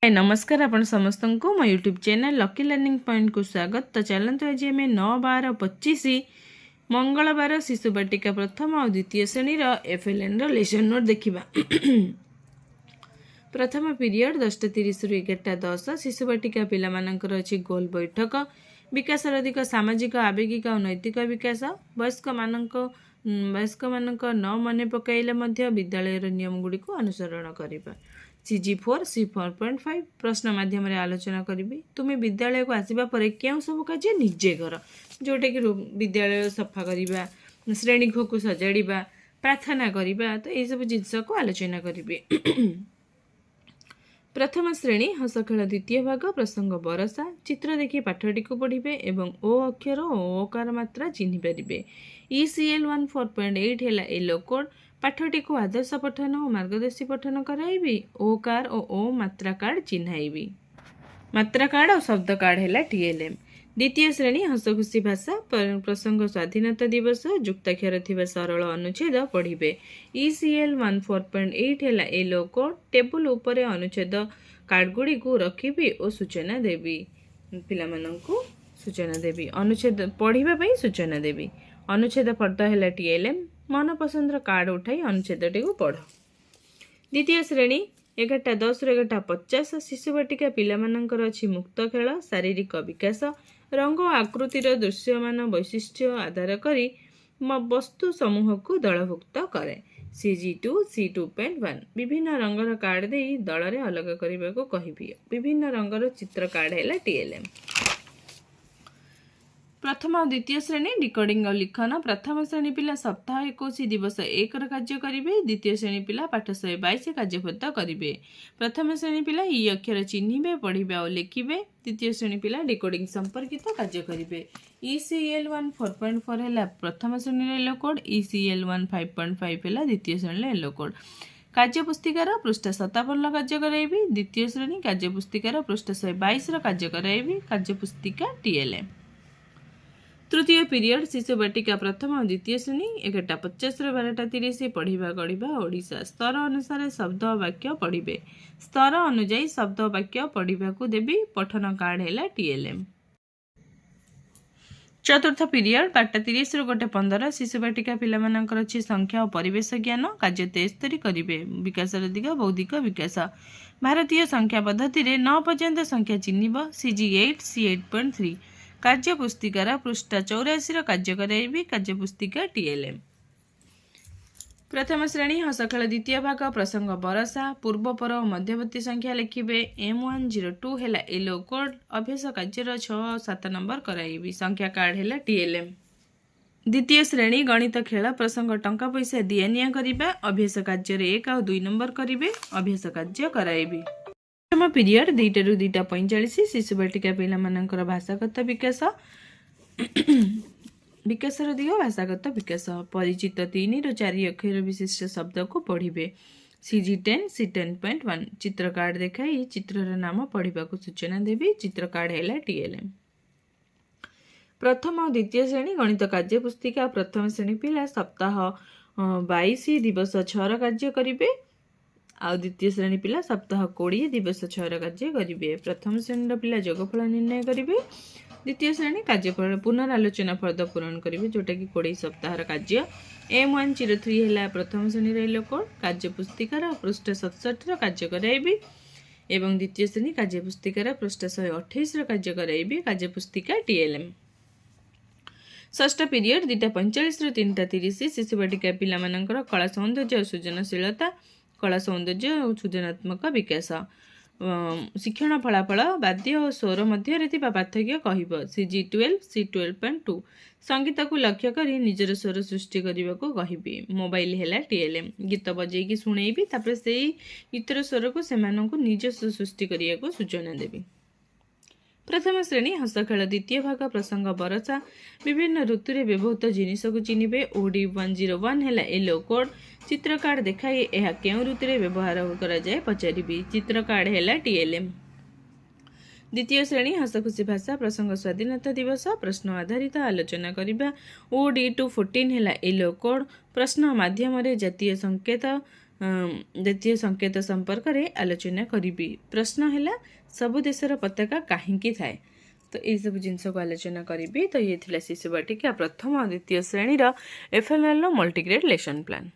नमस्कार आपण समस्त को मो YouTube channel lucky learning point को स्वागत। तो चलते आज आम 9/12/25 मंगलवार शिशु बाटिका प्रथम और द्वितीय श्रेणी एफएलएन लेसन नोट देखा। प्रथम पीरियड 10:30 रु 11:10 शिशु बाटिका पिलामानंकर अछि गोल बैठक विकास अधिक सामाजिक आवेगिक और नैतिक विकास वयस्क मानक न मन पकाइले विद्यालय नियम गुड़ी को अनुसरण करबा। CG4 C4.5 प्रश्न माध्यम आलोचना करी। तुम्हें विद्यालय को आसवा पर क्यों सब कार्य निजे कर जोटा कि विद्यालय सफा करवा, श्रेणी घ को सजाड़ा, प्रार्थना करवा, तो यह सब जिनस को आलोचना करी। प्रथम श्रेणी हस खेल द्वितीय भाग प्रसंग बरसा चित्र देखी पाठटी को पढ़े एवं ओ अक्षर और ओकार मात्रा चिन्ह पारे। ECL 14.8 है येलो कोड पाठटी को आदर्श पठन और मार्गदर्शी पठन कराइबी। ओकार और ओ मात्रा कार्ड चिन्हाइबी। मात्रा कार्ड और शब्द कार्ड है TLM। द्वितीय श्रेणी हस खुशी भाषा प्रसंग स्वाधीनता दिवस युक्ताक्षर थिबा सरल अनुच्छेद पढ़े। ECL 14.8 है येलो कोड टेबुल उपरे अनुच्छेद कार्ड गुड़ी को रखी और सूचना देवी। पिलामानंकु सूचना देवी अनुच्छेद पढ़ाई सूचना देवी। अनुच्छेद फर्द है TLM। मन पसंद कार्ड उठाई अनुच्छेदटी को पढ़। द्वितीय श्रेणी 11:10 रु 11:50 शिशु बाटिका पिलामानंकर अछि मुक्त खेल शारीरिक विकास रंग आकृतिर दृश्यमान वैशिष्ट्य आधार करी वस्तु समूह को दलभुक्त करे। CG2 C2.1 विभिन्न रंगर कार्ड दे दल रे अलग करने को कहिबी। विभिन्न रंगर चित्र कार्ड है TLM। प्रथम और द्वितीय श्रेणी डिकोडिंग और लिखन प्रथम श्रेणी पिला सप्ताह 21 दिवस 1 कार्य करेंगे। द्वितीय श्रेणी पिला पाठ 122 कार्यपत्ता करेंगे। प्रथम श्रेणी पिला ई अक्षर चिन्हिबे पढ़िबे और लिखिबे। द्वितीय श्रेणी पिला डिकोडिंग संपर्कित कार्य करेंगे। ECL 4.4 है प्रथम श्रेणी येलो कोड। ECL 5.5 है द्वितीय श्रेणी येलो कोड। कार्यपुस्तिकार पृष्ठ 57 कार्य कराइबी। द्वितीय श्रेणी कार्यपुस्तिकार पृष्ठ 122 कार्य कराइबी। कार्यपुस्तिका TLM। तृतीय पीरियड शिशु बाटिका प्रथम और द्वितीय श्रेणी 11:50 रु 12:30 पढ़ा गढ़ा ओडिशा स्तर अनुसार शब्द वाक्य पढ़े। स्तर अनुजाई शब्द वाक्य पढ़ा को देवी। पठन कार्ड है TLM। चतुर्थ पीरियड 12:30 रु 1:15 शिशु बाटिका पिलामानंकर अछि संख्या और परिवेश ज्ञान कार्य 73 करेंगे। विकास अधिक बौद्धिक विकास भारतीय संख्या पद्धति रे 9 पर्यंत संख्या चिन्हिब। CG8 C8.3 कार्यपुस्तिकार पृष्ठ 84 कार्य कराइबी। कार्यपुस्तिका TLM। प्रथम श्रेणी हस खेल द्वितीय भाग प्रसंग बरसा पूर्वपर और मध्यवर्ती संख्या लिखिबे। M102 है येलो कोड अभ्यास कार्यर 6-7 नंबर कराइबी। संख्या कार्ड है TLM। द्वितीय श्रेणी गणित खेल प्रसंग टंका पैसा दिया निया करिबा। अभ्यास कार्य 1 और 2 नंबर करिबे। अभ्यास कार्य कराइबी। प्रथम पीरियड 2 रु 2:45 शिशु बाटिका पिलामानंकर भाषागत विकास विकासर दिग भाषागत विकास परिचित 3 रु 4 अक्षर विशिष्ट शब्द को पढ़े। CG10 C10.1 चित्र कार्ड देखाई चित्रर नाम पढ़ा को सूचना देवी। चित्र कार्ड है TLM। प्रथम और द्वितीय श्रेणी गणित कार्य पुस्तिका प्रथम श्रेणी पिला सप्ताह 22 दिवस 6 कार्य करेंगे। आ द्वितीय श्रेणी पिला सप्ताह 20 दिवस 6 कार्य करेंगे। प्रथम श्रेणी पिला जोगफल निर्णय करेंगे। द्वितीय श्रेणी कार्यफल पुनरालोचना फर्द पूरण करेंगे जोटा कि 20 सप्ताह कार्य। M103 है प्रथम श्रेणी येलो कोड कार्यपुस्तिकार पृष्ठ 67 कार्य कराइबी एवं द्वितीय श्रेणी कार्यपुस्तिकार पृष्ठ 128 कार्य कराइबी। कार्यपुस्तिका TLM। षष्ठ पीरियड 2:45 रु 3:30 शिशु बाटिका पिलामानंकर कला सौंदर्य और सृजनशीलता कला सौंदर्य और सृजनात्मक विकास शिक्षण फलाफल वाद्य और स्वर मध्य पार्थक्य कहब। CG12 C12.2 संगीत को लक्ष्य करी निजर स्वर सृष्टि करने को कहबी। मोबाइल है TLM गीत बजेगी शुणेबी तापर से गीतर स्वर को सेमानंकु निज सृष्टि करने को सूचना देवी। प्रथम श्रेणी हस खेल द्वितीय भाग प्रसंग बरसा विभिन्न ऋतु रे व्यवहृत जिनिस को चिन्हिबे। OD 101 है येलो कोड चित्र कार्ड देखाई यह केउ ऋतु रे व्यवहार करा जाए पचारिबी। चित्र कार्ड है TLM। द्वितीय श्रेणी हस खुशी भाषा प्रसंग स्वाधीनता दिवस प्रश्न आधारित आलोचना करिबा। OD 214 है येलो कोड प्रश्न माध्यम रे जातीय संकेत ଜାତୀୟ ସଂକେତ ସମ୍ପର୍କରେ ଆଲୋଚନା କରିବି। ପ୍ରଶ୍ନ ହେଲା ସବୁ ଦେଶର ପତାକା କାହିଁକି ଥାଏ? ତ ଏଇସବୁ ଜିନିଷକୁ ଆଲୋଚନା କରିବି। ତ ଇଏ ଥିଲା ଶିଶୁ ବାଟିକା ପ୍ରଥମ ଆଉ ଦ୍ୱିତୀୟ ଶ୍ରେଣୀର FLL ର ମଲ୍ଟିଗ୍ରେଡ୍ ଲେସନ୍ ପ୍ଲାନ୍।